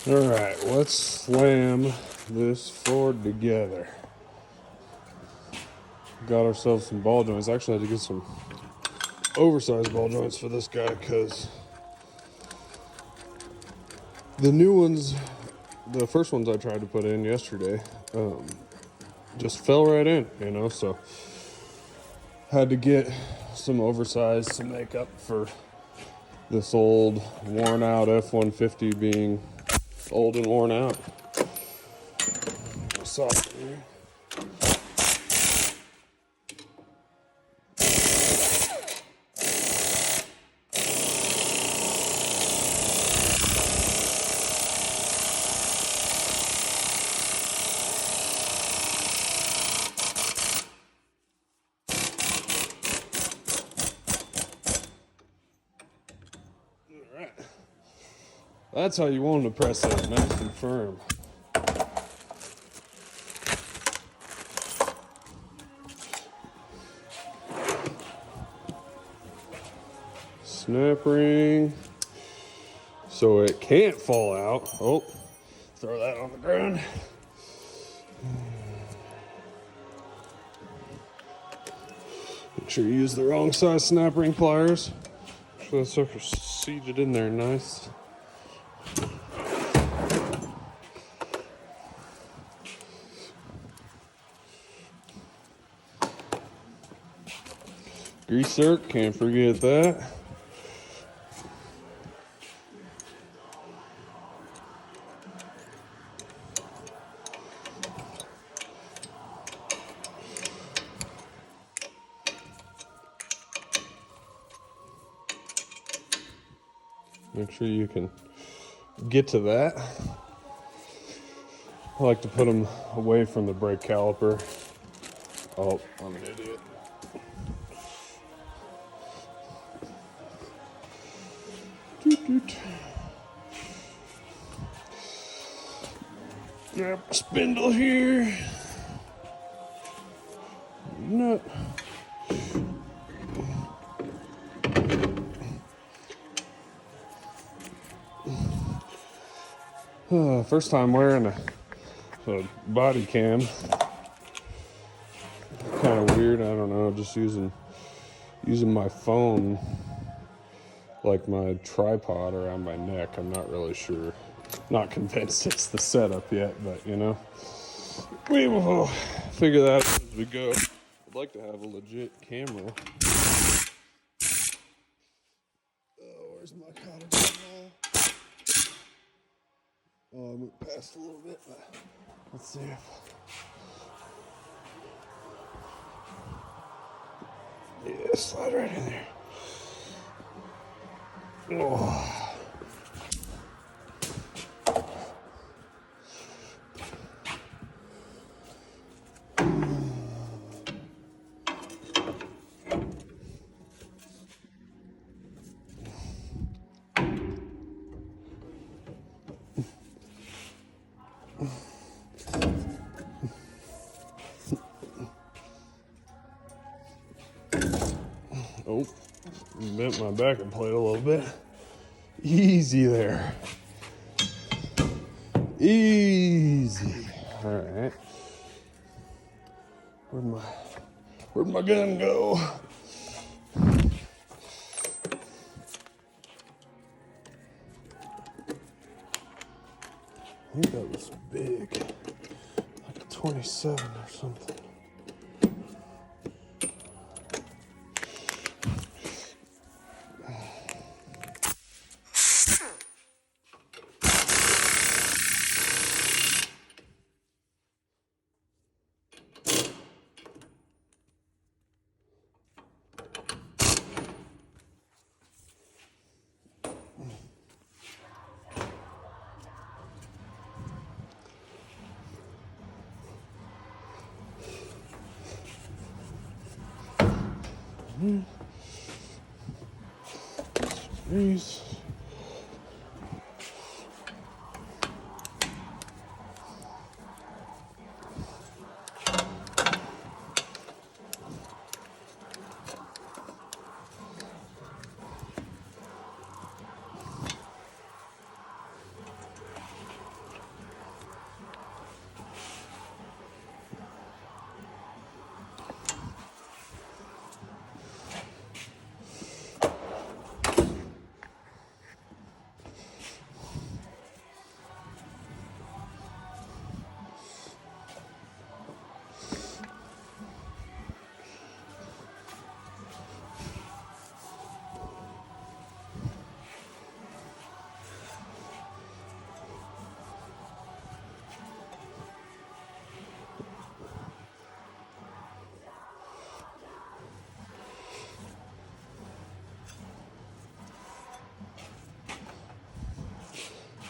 All right, let's slam this Ford together. Got ourselves some ball joints. Actually, I had to get some oversized ball joints for this guy because the new ones, the first ones I tried to put in yesterday, just fell right in, so had to get some oversized to make up for this old worn out F-150 being old and worn out. Soft here. Alright. That's how you want them to press it, nice and firm. Snap ring so it can't fall out. Oh, throw that on the ground. Make sure you use the wrong size snap ring pliers. So the sucker's seated in there nice. Greaser, can't forget that. Make sure you can get to that. I like to put them away from the brake caliper. Oh, I'm an idiot. Doot, doot. Grab a spindle here. Nut. First time wearing a body cam. Kind of weird. I don't know. Just using my phone like my tripod around my neck. I'm not really sure. Not convinced it's the setup yet, but we will figure that out as we go. I'd like to have a legit camera. Oh, where's my cottage ball? Oh, I went past a little bit, but let's see if. Yeah, slide right in there. Oh. Oh, bent my backing plate a little bit. Easy there. Easy. All right. Where'd my gun go? I think that was big, like a 27 or something. These.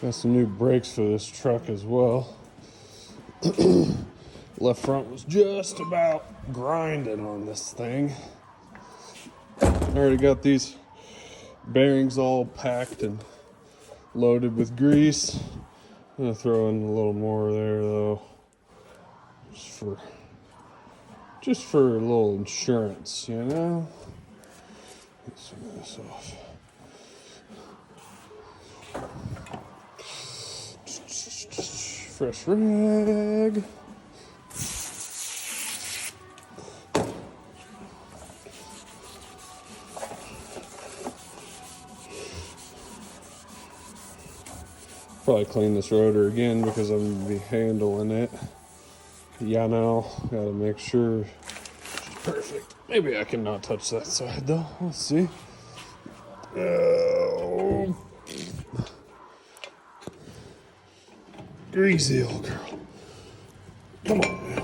Got some new brakes for this truck as well. Left front was just about grinding on this thing. I already got these bearings all packed and loaded with grease. I'm gonna throw in a little more there though, just for a little insurance, you know. Get some of this off. Fresh rag. Probably clean this rotor again because I'm gonna be handling it. Yeah, now gotta make sure she's perfect. Maybe I can not touch that side though. Let's see. Oh, greasy old girl. Come on, man.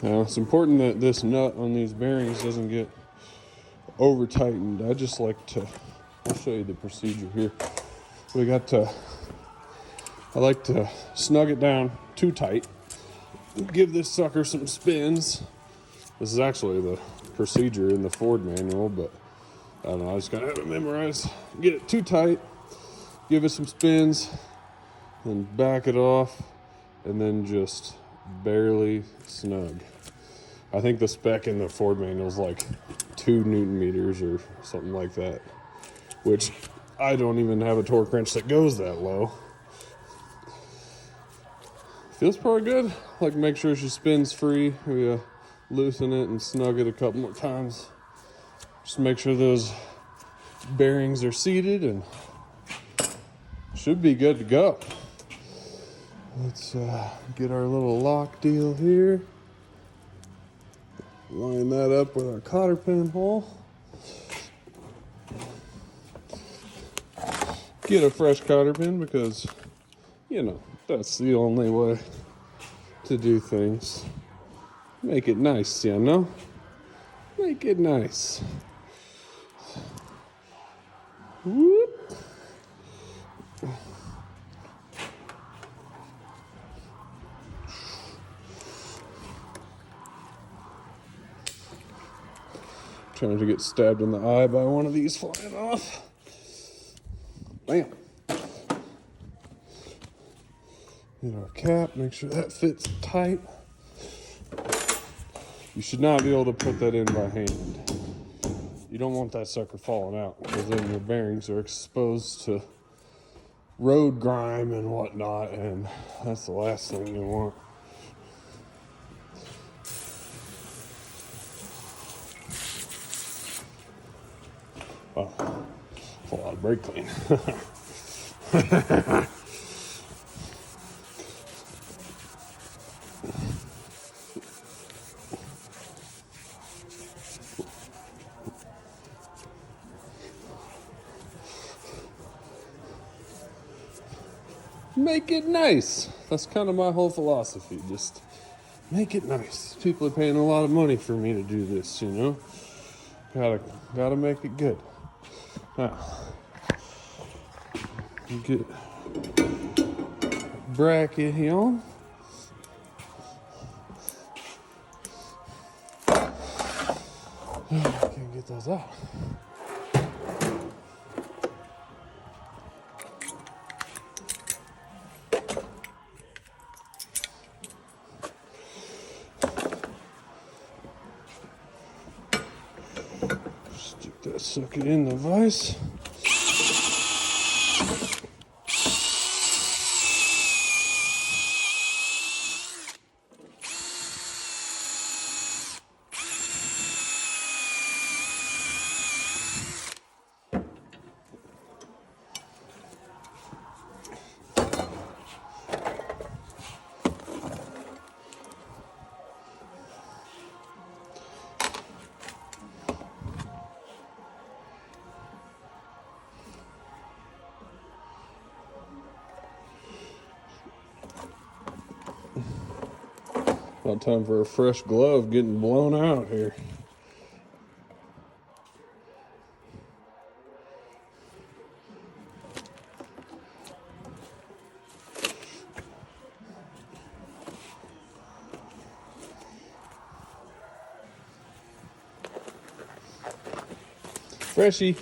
Now it's important that this nut on these bearings doesn't get over tightened. I just like to, I'll show you the procedure here. I like to snug it down too tight, give this sucker some spins. This is actually the procedure in the Ford manual, but I don't know, I just gotta have it memorized. Get it too tight, give it some spins, then back it off, and then just barely snug. I think the spec in the Ford manual is like 2 Newton meters or something like that, which I don't even have a torque wrench that goes that low. Feels pretty good. Like, make sure she spins free. We loosen it and snug it a couple more times. Just make sure those bearings are seated and should be good to go. Let's get our little lock deal here. Line that up with our cotter pin hole. Get a fresh cotter pin because, you know, that's the only way to do things. Make it nice, you know? Make it nice. Whoop. Trying to get stabbed in the eye by one of these flying off. Bam. Get our cap, make sure that fits tight. You should not be able to put that in by hand. You don't want that sucker falling out because then your bearings are exposed to road grime and whatnot, and that's the last thing you want. Wow, that's a lot of brake clean. Make it nice. That's kind of my whole philosophy. Just make it nice. People are paying a lot of money for me to do this, you know. Gotta make it good. Now, get bracket here. Can't get those out. Stick that sucker in the vise. About time for a fresh glove getting blown out here. Freshie.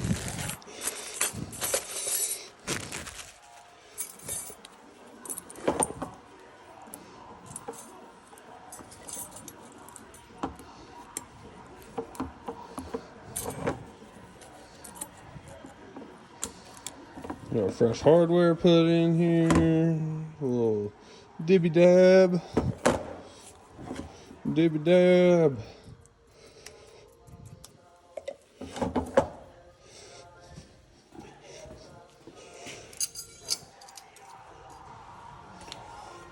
Got fresh hardware put in here. A little dibby dab. Dibby dab.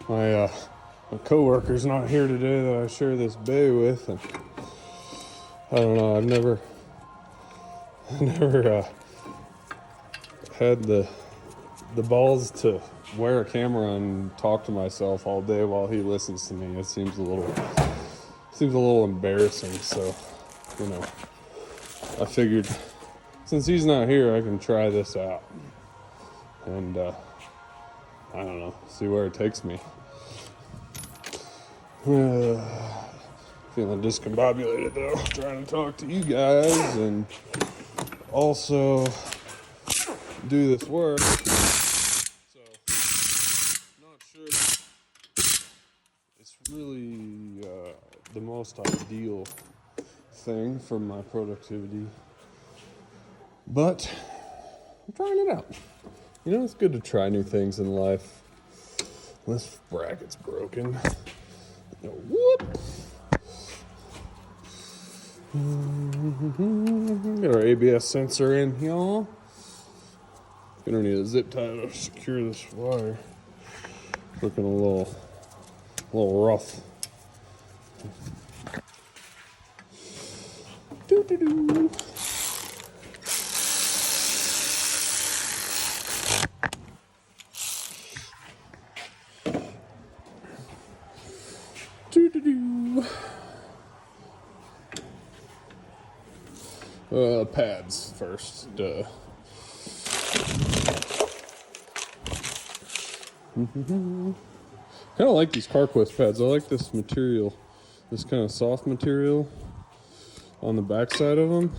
My coworker's not here today that I share this bay with, and I don't know. I've never had the balls to wear a camera and talk to myself all day while he listens to me. It seems a little embarrassing. So, I figured since he's not here, I can try this out, and I don't know, see where it takes me. Feeling discombobulated though, trying to talk to you guys and also do this work. So, not sure it's really the most ideal thing for my productivity, but I'm trying it out. It's good to try new things in life. This bracket's broken. Whoop! Get our ABS sensor in here. Gonna need a zip tie to secure this wire. Looking a little rough. Doo-doo-doo. Pads first. Kind of like these CarQuest pads. I like this material, this kind of soft material on the backside of them.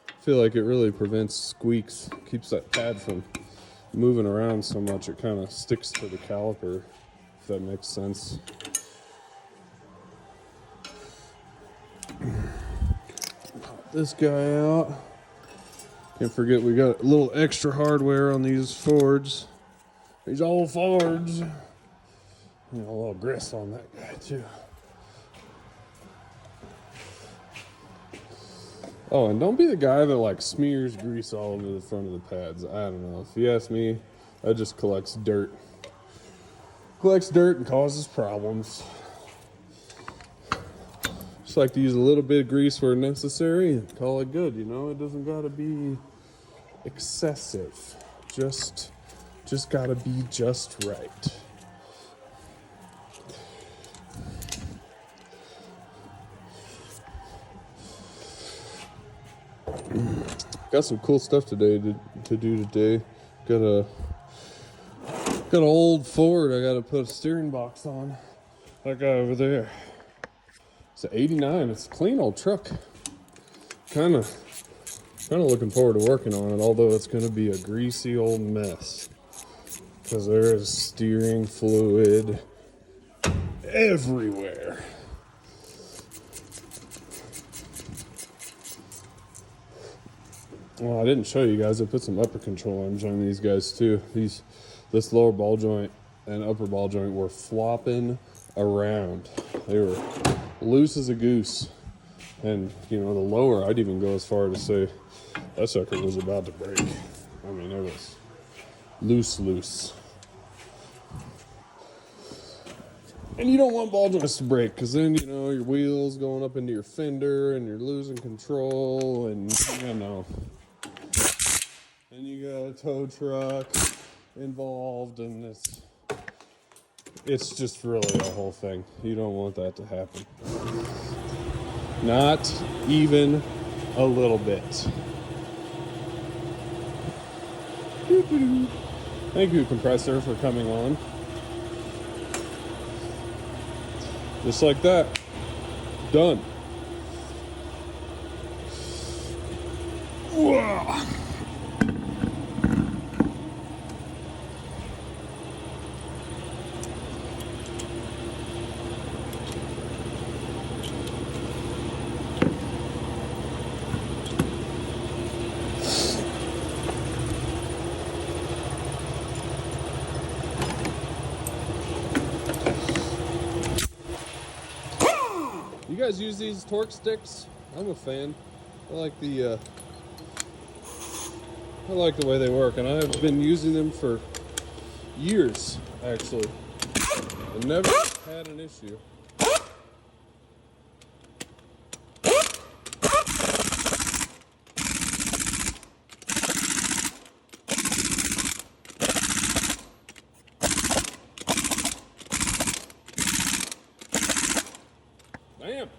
I feel like it really prevents squeaks, keeps that pad from moving around so much. It kind of sticks to the caliper, if that makes sense. Pop this guy out. Can't forget we got a little extra hardware on these Fords. These old Fords. A little grist on that guy too. Oh, and don't be the guy that smears grease all over the front of the pads. I don't know. If you ask me, that just collects dirt. Collects dirt and causes problems. Just like to use a little bit of grease where necessary and call it good. It doesn't gotta be excessive. Just gotta be just right. Got some cool stuff today to do today. Got an old Ford I gotta put a steering box on. That guy over there. It's an 89. It's a clean old truck. Kind of looking forward to working on it, although it's gonna be a greasy old mess. Because there is steering fluid everywhere. Well, I didn't show you guys. I put some upper control arms on these guys too. This lower ball joint and upper ball joint were flopping around. They were loose as a goose. And, the lower, I'd even go as far to say that sucker was about to break. I mean, it was loose. And you don't want ball joints to break, because then, your wheels going up into your fender and you're losing control, and, and you got a tow truck involved, and it's just really a whole thing. You don't want that to happen. Not even a little bit. Thank you, compressor, for coming on. Just like that. Done. Whoa. You guys use these torque sticks? I'm a fan. I like the way they work, and I've been using them for years, actually. I never had an issue. Damn.